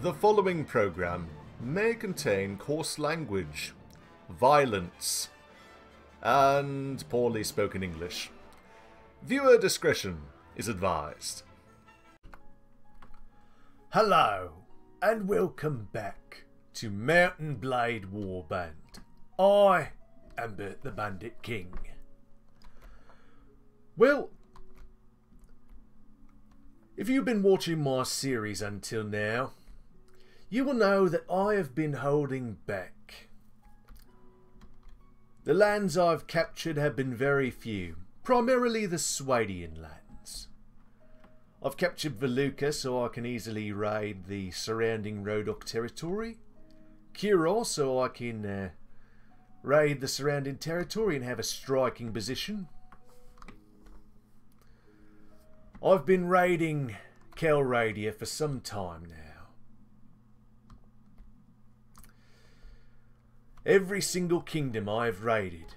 The following program may contain coarse language, violence, and poorly spoken English. Viewer discretion is advised. Hello, and welcome back to M&B Warband. I am Burt the Bandit King. Well, if you've been watching my series until now, you will know that I have been holding back. The lands I've captured have been very few, primarily the Swadian lands. I've captured Veluca so I can easily raid the surrounding Rhodok territory, Kuro so I can raid the surrounding territory and have a striking position. I've been raiding Kelradia for some time now. Every single kingdom I have raided,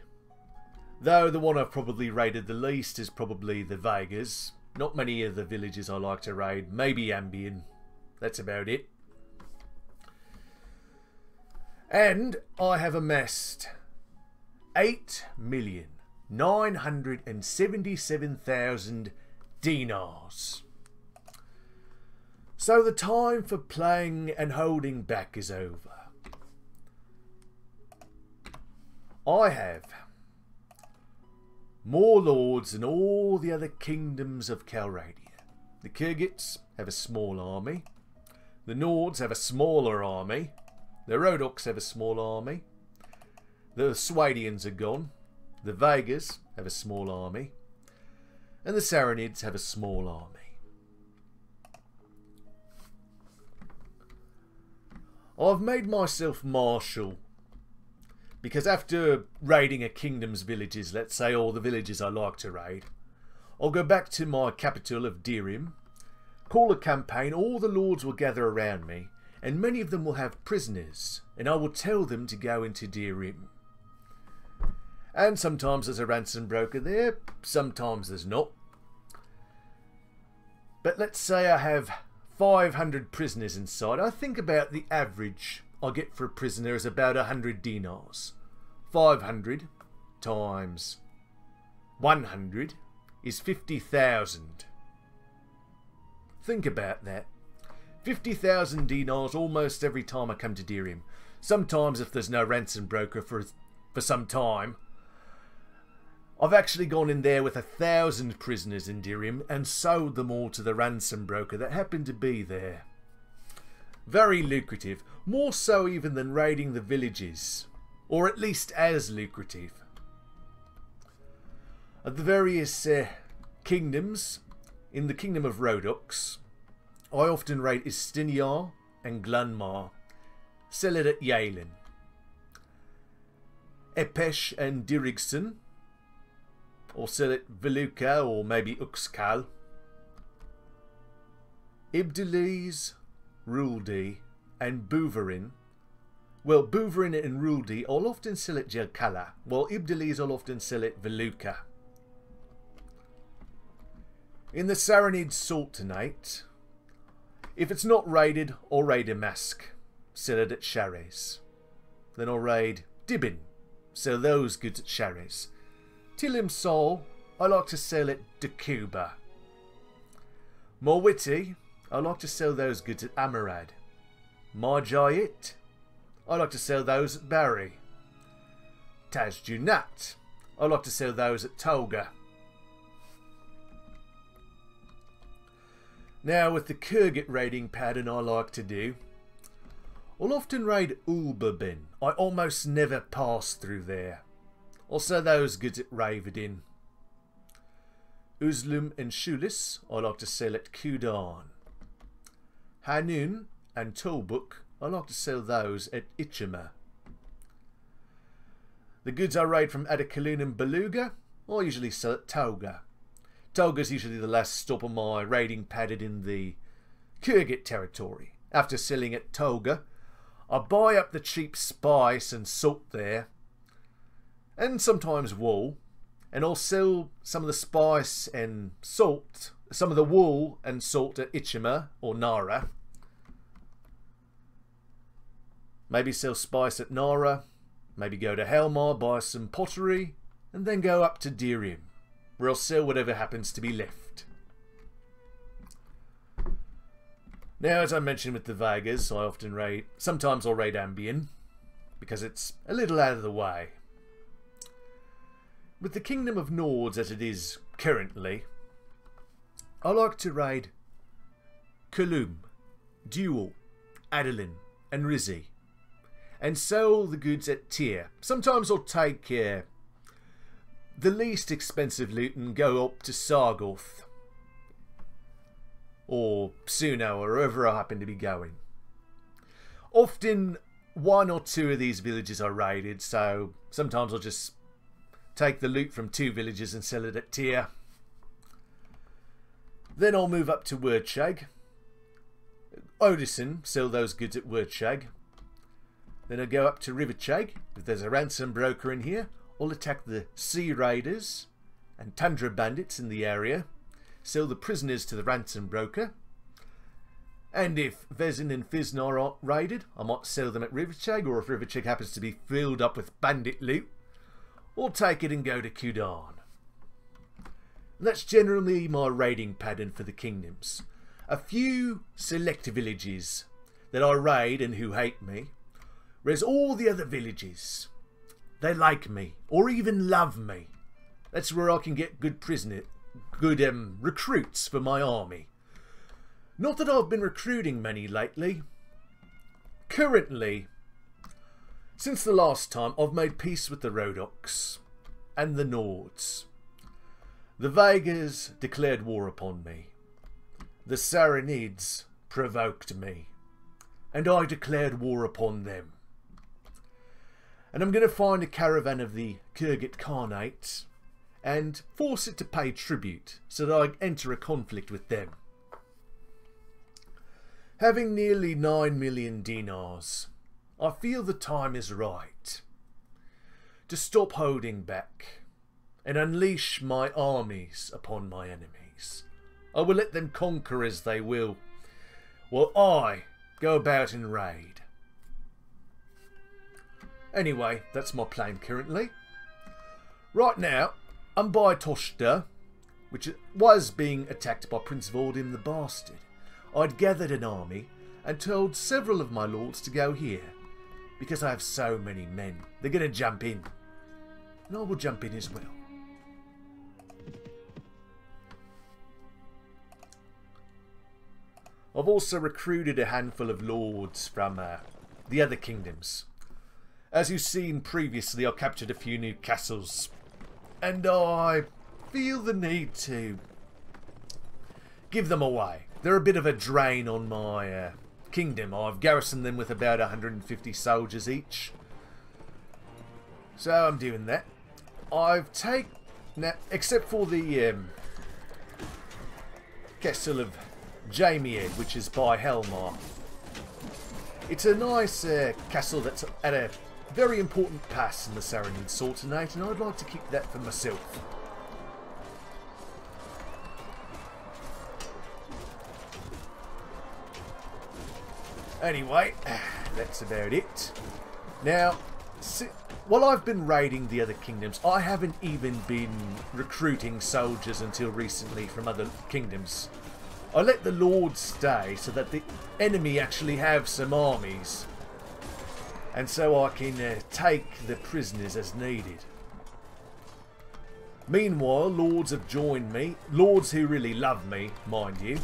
though the one I've probably raided the least is probably the Vegas. Not many of the villages I like to raid, maybe Ambien, that's about it. And I have amassed 8,977,000 denars. So the time for playing and holding back is over. I have more lords than all the other kingdoms of Kelradia. The Kyrgyz have a small army. The Nords have a smaller army. The Rhodoks have a small army. The Swadians are gone. The Vegas have a small army. And the Saranids have a small army. I've made myself Marshal because after raiding a kingdom's villages, let's say all the villages I like to raid, I'll go back to my capital of Dhirim, call a campaign, all the lords will gather around me, and many of them will have prisoners, and I will tell them to go into Dhirim. And sometimes there's a ransom broker there, sometimes there's not. But let's say I have 500 prisoners inside. I think about the average I get for a prisoner is about 100 dinars. 500 times 100 is 50,000. Think about that. 50,000 dinars almost every time I come to Dhirim. Sometimes if there's no ransom broker for some time, I've actually gone in there with 1,000 prisoners in Dhirim and sold them all to the ransom broker that happened to be there. Very lucrative, more so even than raiding the villages, or at least as lucrative. At the various kingdoms, in the kingdom of Rhodoks, I often raid Istinyar and Glanmar, sell it at Yalin. Epesh and Dirigson, or sell it Veluca or maybe Uxkal. Ibdaliz, Ruldi and Buverin. Well, Buverin and Ruldi I'll often sell at Jelkala, while Ibdaliz I'll often sell at Veluca. In the Saranid Sultanate, if it's not raided, I'll raid Damask, sell it at Shares. Then I'll raid Dibin, sell those goods at Shares. Tilim Sol, I like to sell at Dakuba. Morwiti, I like to sell those goods at Amarad. Marjayit, I like to sell those at Barry. Tajjunat, I like to sell those at Tolga. Now with the Kyrgyz raiding pattern I like to do, I'll often raid Ulbabin. I almost never pass through there. I'll sell those goods at Ravedin. Uzlum and Shulis I like to sell at Kudan. Hanun and Tolbuk I like to sell those at Ichima. The goods I raid from Adakalun and Beluga I usually sell at Tolga. Tolga's usually the last stop on my raiding pattern in the Kyrgyz territory. After selling at Tolga, I buy up the cheap spice and salt there, and sometimes wool, and I'll sell some of the spice and salt, some of the wool and salt at Ichima or Nara. maybe sell spice at Nara, maybe go to Helmar, buy some pottery, and then go up to Dhirim, where I'll sell whatever happens to be left. Now, as I mentioned with the Vegas, I often raid, sometimes I'll raid Ambien, because it's a little out of the way. With the Kingdom of Nords as it is currently, I like to raid Kulum, Dual, Adolin, and Rizzi, and sell the goods at tier. Sometimes I'll take the least expensive loot and go up to Sargoth or Suno or wherever I happen to be going. Often one or two of these villages are raided, so sometimes I'll just take the loot from 2 villages and sell it at tier. Then I'll move up to Wordshag, Odison, sell those goods at Wordshag. Then I go up to Riverchag. If there's a ransom broker in here, I'll attack the Sea Raiders and Tundra Bandits in the area, sell the prisoners to the ransom broker, and if Vezin and Fiznor aren't raided, I might sell them at Riverchag, or if Riverchag happens to be filled up with bandit loot, I'll take it and go to Kudan. And that's generally my raiding pattern for the kingdoms. A few select villages that I raid and who hate me, whereas all the other villages, they like me, or even love me. That's where I can get good recruits for my army. Not that I've been recruiting many lately. Currently, since the last time, I've made peace with the Rhodoks and the Nords. The Vegas declared war upon me. The Saranids provoked me, and I declared war upon them. And I'm going to find a caravan of the Kurgit Khanate and force it to pay tribute so that I enter a conflict with them. Having nearly 9 million dinars, I feel the time is right to stop holding back and unleash my armies upon my enemies. I will let them conquer as they will, while I go about and raid. Anyway, that's my plan currently. Right now, I'm by Toshta, which was being attacked by Prince Valdym the Bastard. I'd gathered an army and told several of my lords to go here, because I have so many men. They're going to jump in, and I will jump in as well. I've also recruited a handful of lords from the other kingdoms. As you've seen previously, I captured a few new castles, and I feel the need to give them away. They're a bit of a drain on my kingdom. I've garrisoned them with about 150 soldiers each, so I'm doing that. I've taken, except for the castle of Jamie, which is by Helmar. It's a nice castle that's at a very important pass in the Saranid Sultanate, and I'd like to keep that for myself. Anyway, that's about it. Now, while I've been raiding the other kingdoms, I haven't even been recruiting soldiers until recently from other kingdoms. I let the lords stay so that the enemy actually have some armies, and so I can take the prisoners as needed. Meanwhile, lords have joined me, lords who really love me, mind you.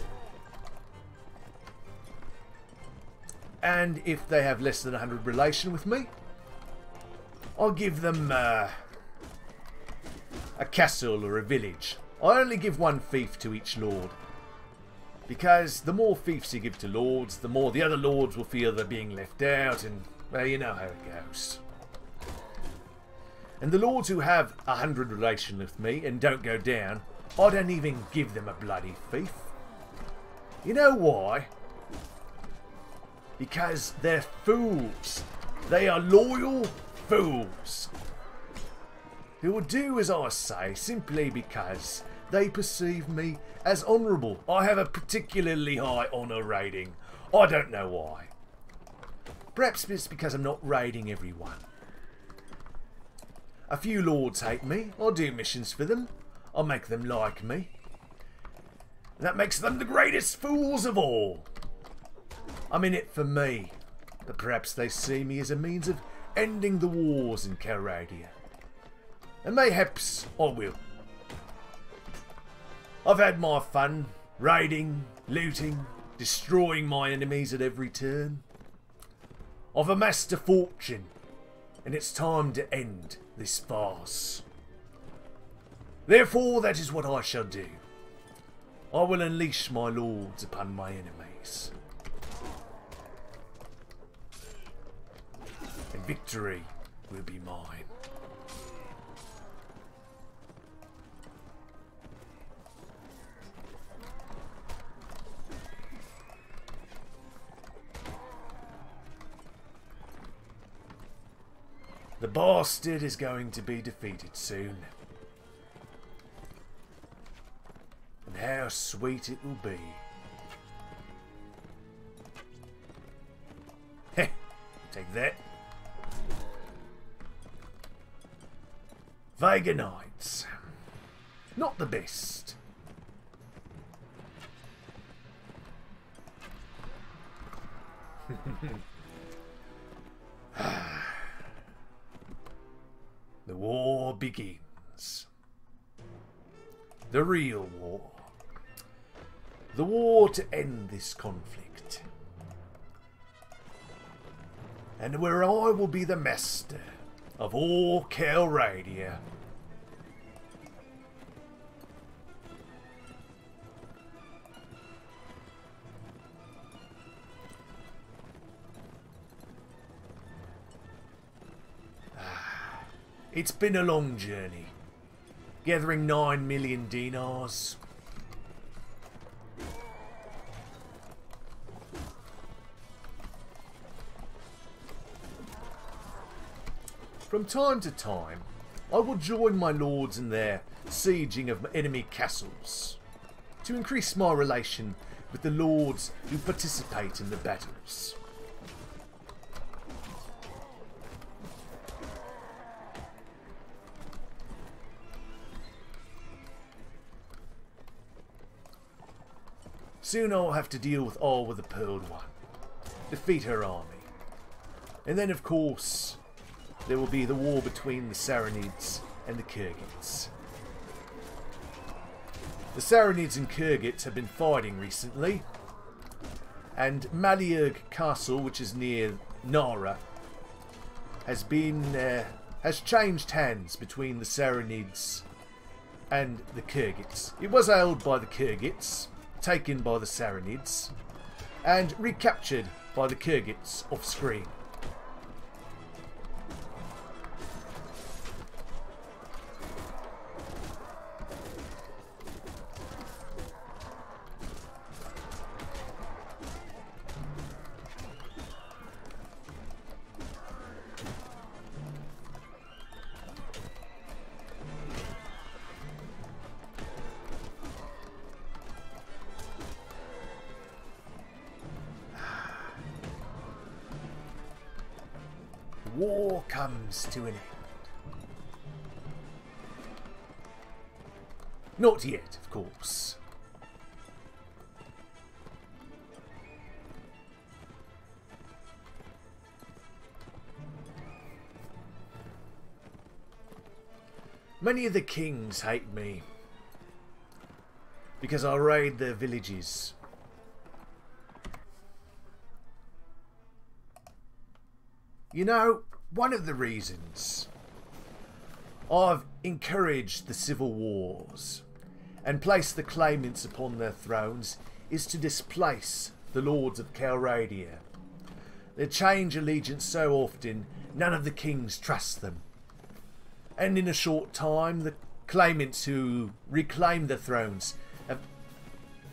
And if they have less than 100 relation with me, I'll give them a castle or a village. I only give 1 fief to each lord, because the more fiefs you give to lords, the more the other lords will feel they're being left out, and, well, you know how it goes. And the lords who have 100 relation with me and don't go down, I don't even give them a bloody fief. You know why? Because they're fools. They are loyal fools who will do as I say simply because they perceive me as honourable. I have a particularly high honour rating. I don't know why. Perhaps it's because I'm not raiding everyone. A few lords hate me. I'll do missions for them. I'll make them like me. And that makes them the greatest fools of all. I'm in it for me. But perhaps they see me as a means of ending the wars in Calradia. And mayhaps I will. I've had my fun, raiding, looting, destroying my enemies at every turn. I've amassed a fortune, and it's time to end this farce. Therefore, that is what I shall do. I will unleash my lords upon my enemies. And victory will be mine. The bastard is going to be defeated soon. And how sweet it will be. Heh, take that. Vega Knights. Not the best. The war begins. The real war. The war to end this conflict. And where I will be the master of all Calradia. It's been a long journey, gathering 9 million denars. From time to time, I will join my lords in their sieging of enemy castles, to increase my relation with the lords who participate in the battles. Soon I'll have to deal with Arwa the Pearled One, defeat her army. And then, of course, there will be the war between the Saranids and the Kyrgyz. The Saranids and Kyrgyz have been fighting recently, and Maliurg Castle, which is near Nara, has changed hands between the Saranids and the Kyrgyz. It was held by the Kyrgyz, taken by the Saranids, and recaptured by the Kyrgyz off screen. War comes to an end. Not yet, of course. Many of the kings hate me because I raid their villages. You know, one of the reasons I've encouraged the civil wars and placed the claimants upon their thrones is to displace the lords of Calradia. They change allegiance so often, none of the kings trust them. And in a short time, the claimants who reclaim the thrones have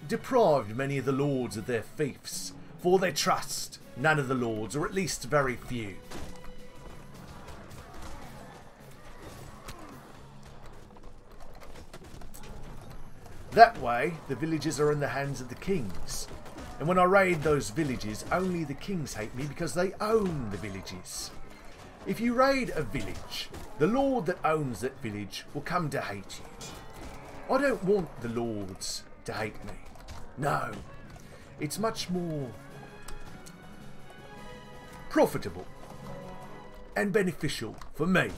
deprived many of the lords of their fiefs, for they trust none of the lords, or at least very few. That way, the villages are in the hands of the kings, And when I raid those villages, only the kings hate me because they own the villages. If you raid a village, the lord that owns that village will come to hate you. I don't want the lords to hate me. No. It's much more profitable and beneficial for me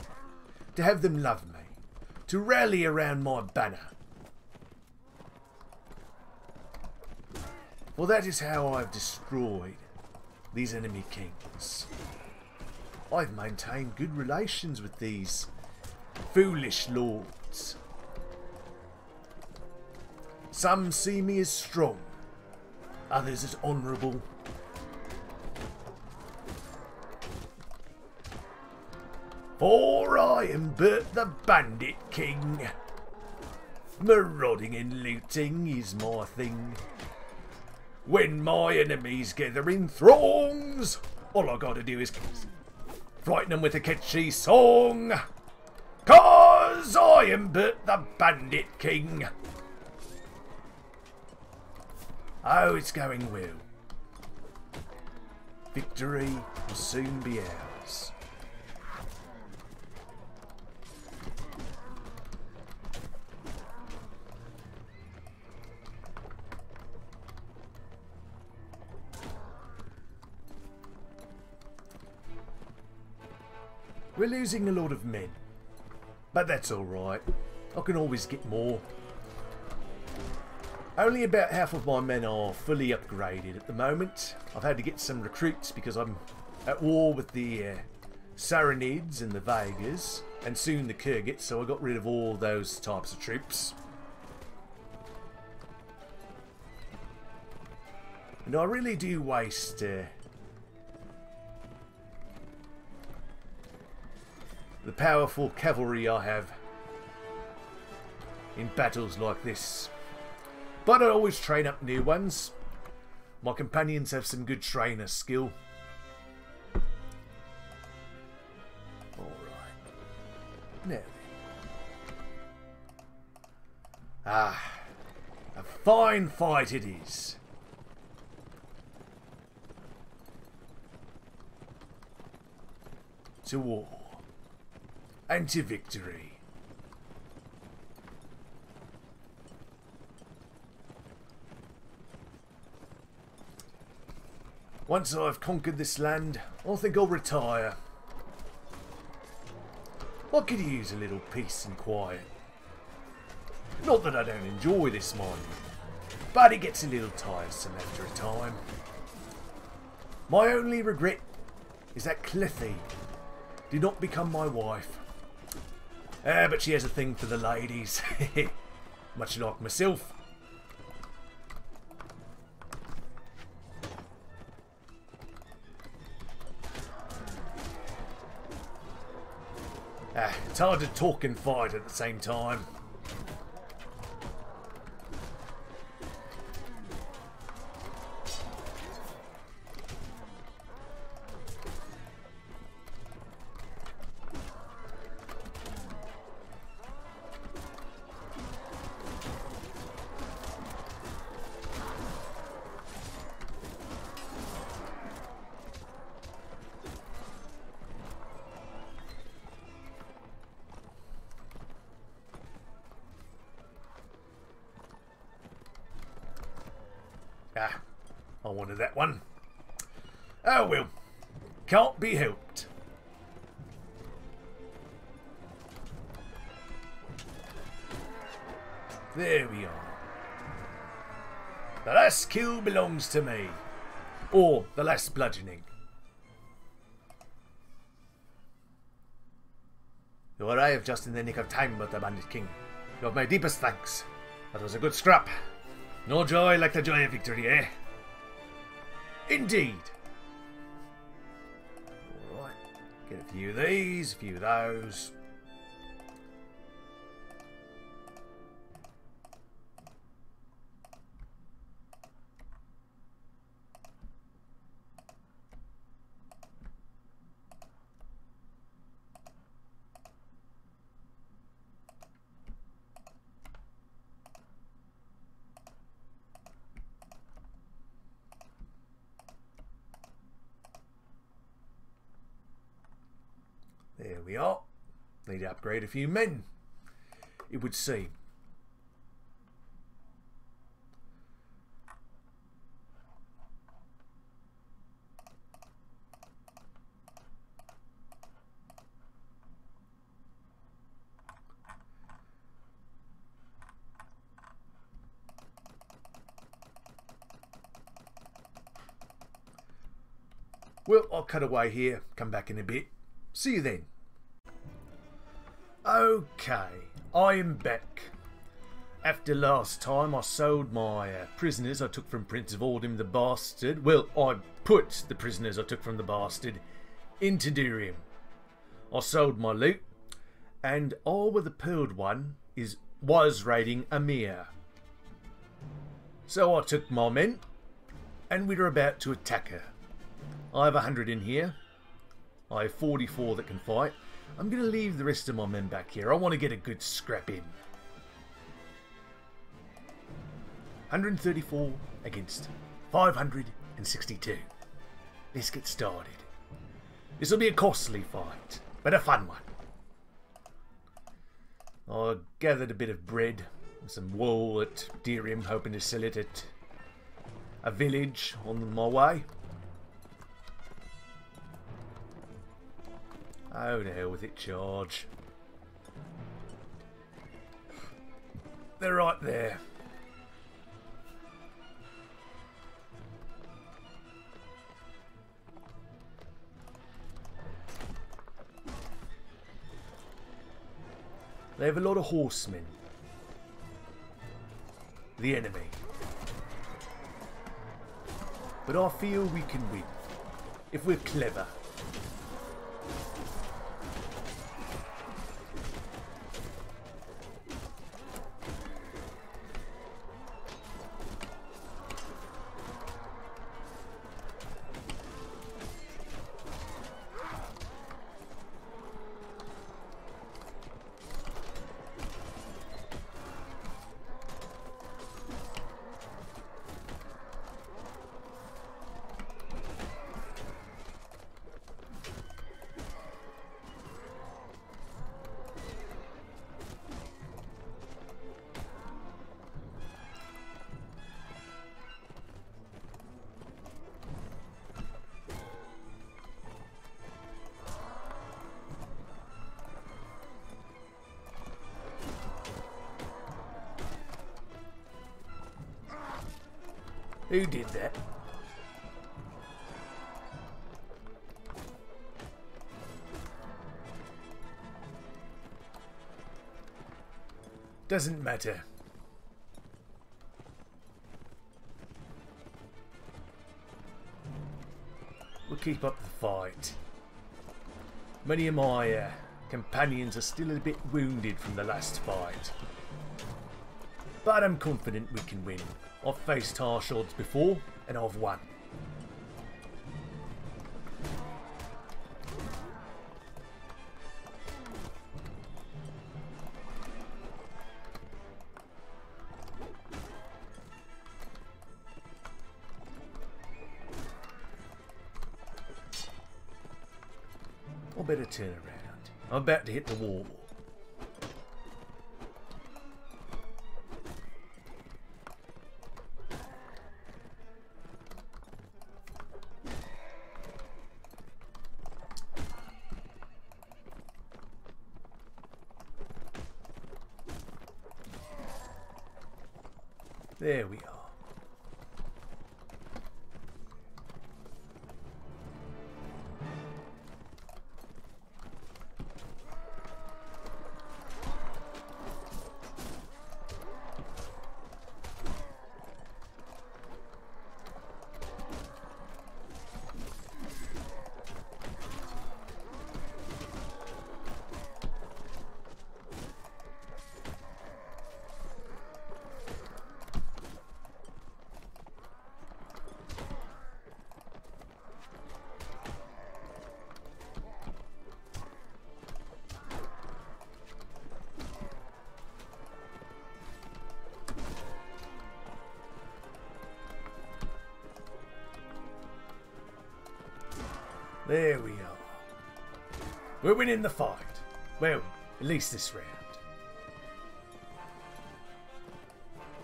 to have them love me, to rally around my banner. Well, that is how I've destroyed these enemy kings. I've maintained good relations with these foolish lords. Some see me as strong, others as honourable. For I am Burt the Bandit King. Marauding and looting is my thing. When my enemies gather in throngs, all I gotta do is frighten them with a catchy song. 'Cause I am Burt the Bandit King. Oh, it's going well. Victory will soon be ours. We're losing a lot of men, but that's alright. I can always get more. Only about half of my men are fully upgraded at the moment. I've had to get some recruits because I'm at war with the Saranids and the Vegas, and soon the Kurgits, so I got rid of all those types of troops. And I really do waste the powerful cavalry I have in battles like this. But I always train up new ones. My companions have some good trainer skill. Alright. Now then. Ah, a fine fight it is. To war. And to victory. Once I've conquered this land, I think I'll retire. I could use a little peace and quiet. Not that I don't enjoy this mining, but it gets a little tiresome after a time. My only regret is that Clethy did not become my wife. But she has a thing for the ladies, much like myself. It's hard to talk and fight at the same time. Ah, I wanted that one. Oh well, can't be helped. There we are. The last kill belongs to me. Or the last bludgeoning. You arrived just in the nick of time, Burt the Bandit King. You have my deepest thanks. That was a good scrap. No joy like the joy of victory, eh? Indeed. Alright. Get a few of these, a few of those. we are. Need to upgrade a few men, it would seem. Well, I'll cut away here, come back in a bit. See you then. Okay, I am back. After last time I sold my prisoners I took from Prince Valdym the Bastard. Well, I put the prisoners I took from the Bastard into Dhirim. I sold my loot, and Arwa the Pearled One was raiding Amir. So I took my men, and we were about to attack her. I have 100 in here. I have 44 that can fight. I'm going to leave the rest of my men back here. I want to get a good scrap in. 134 against 562. Let's get started. This will be a costly fight, but a fun one. I gathered a bit of bread and some wool at Dhirim, hoping to sell it at a village on my way. Oh, the hell with it, charge. They're right there. They have a lot of horsemen. The enemy. But I feel we can win. If we're clever. Who did that? Doesn't matter. We'll keep up the fight. Many of my companions are still a bit wounded from the last fight. But I'm confident we can win. I've faced harsh odds before, and I've won. I better turn around. I'm about to hit the wall. There we are. There we are. We're winning the fight. Well, at least this round.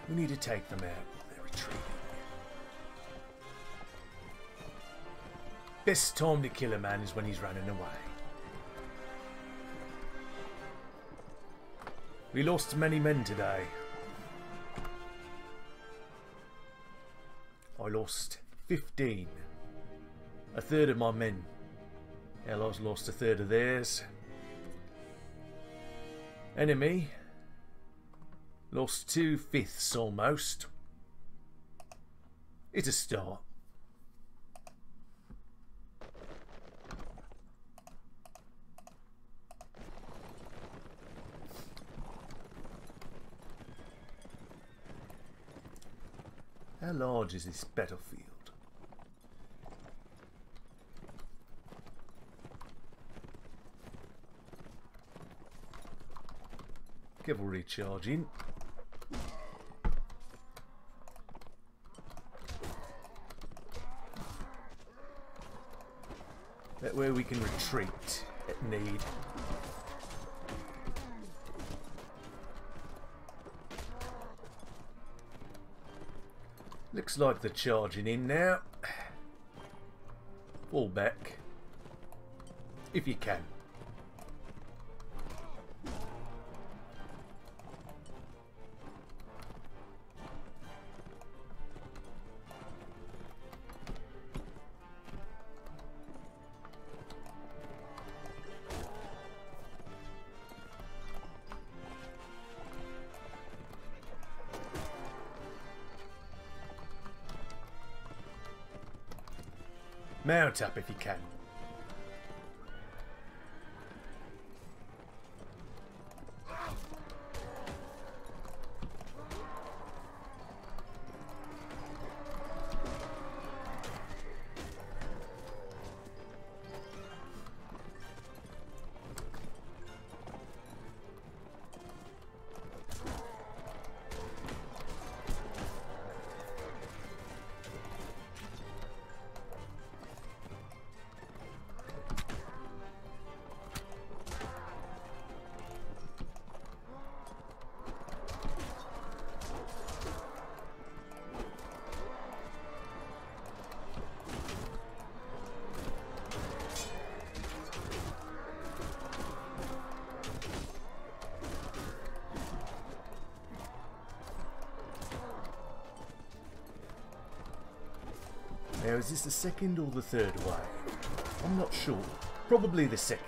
We need to take them out while they're retreating. Best time to kill a man is when he's running away. We lost many men today. I lost 15. A third of my men. Allies lost a third of theirs. Enemy lost 2/5 almost. It's a start. How large is this battlefield? Cavalry charging. That way we can retreat at need. Looks like they're charging in now. Fall back. If you can. Mount up if you can. Now, is this the second or the third wave? I'm not sure. Probably the second.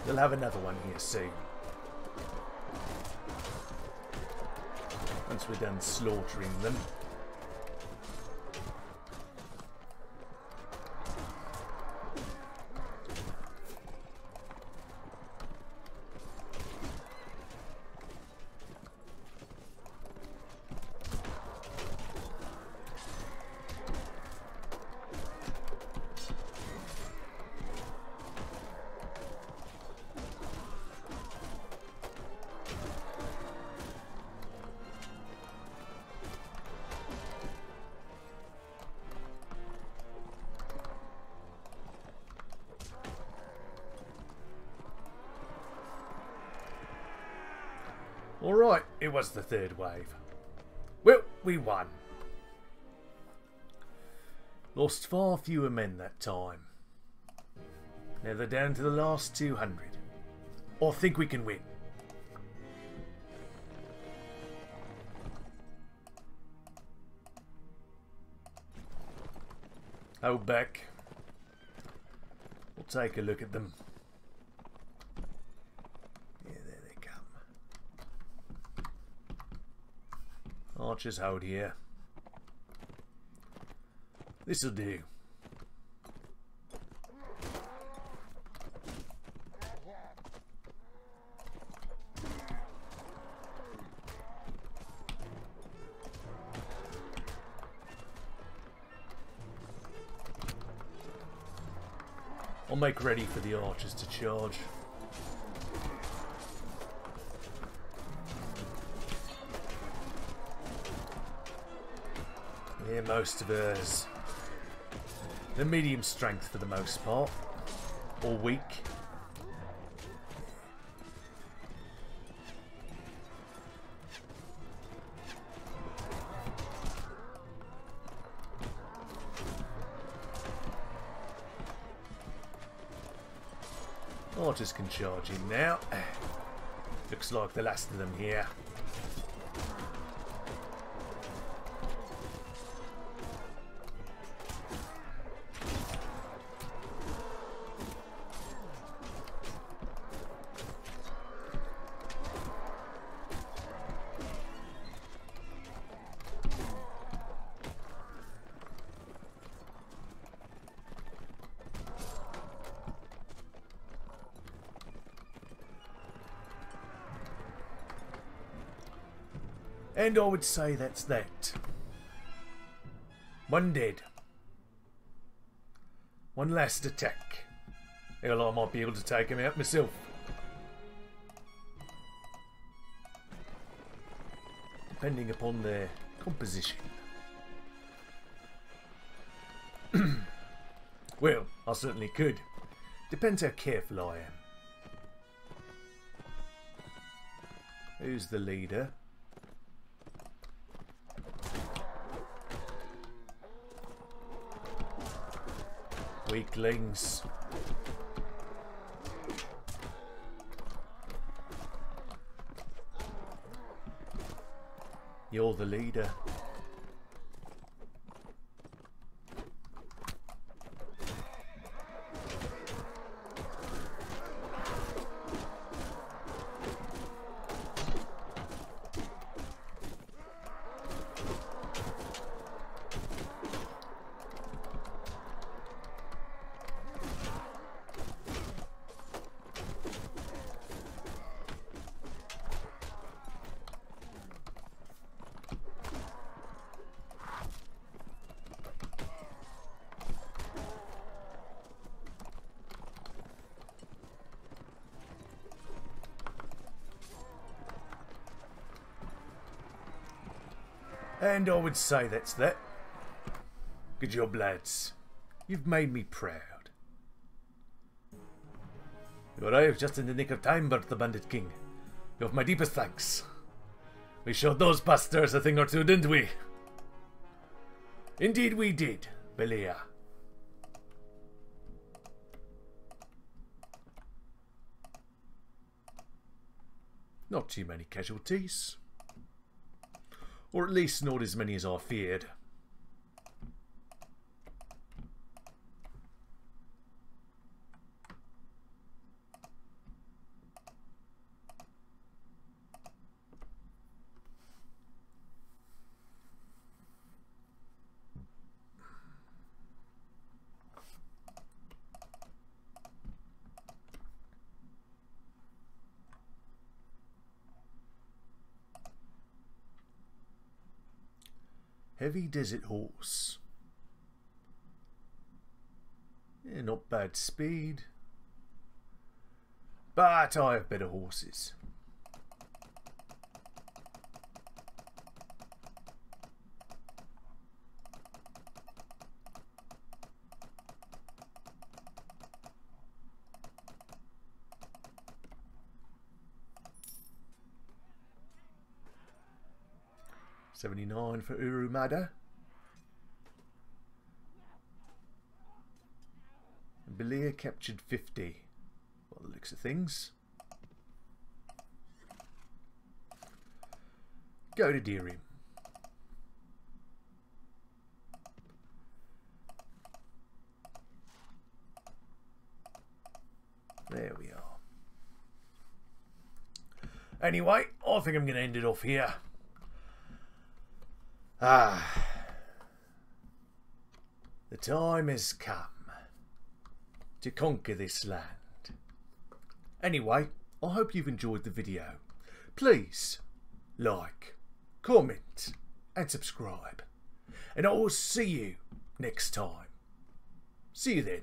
They'll have another one here soon. Once we're done slaughtering them. Alright, it was the third wave. Well, we won. Lost far fewer men that time. Now they're down to the last 200. I think we can win. Hold back. We'll take a look at them. Archers hold here. This'll do. I'll make ready for the archers to charge. Yeah, most of us. They're medium strength for the most part. Or weak. Archers can charge in now. Looks like the last of them here. And I would say that's that. One dead. One last attack. Hell, I might be able to take him out myself. Depending upon their composition. Well, I certainly could. Depends how careful I am. Who's the leader? Weaklings. You're the leader. And I would say that's that. Good job, lads. You've made me proud. You arrived just in the nick of time, Burt the Bandit King. You have my deepest thanks. We showed those bastards a thing or two, didn't we? Indeed we did, Belia. Not too many casualties. Or at least not as many as I feared. Heavy desert horse. Yeah, not bad speed. But I have better horses. $79 for Urumada. Belia captured 50. By the looks of things. Go to Dhirim. There we are. Anyway, I think I'm going to end it off here. The time has come to conquer this land. Anyway, I hope you've enjoyed the video. Please like, comment and subscribe. And I will see you next time. See you then.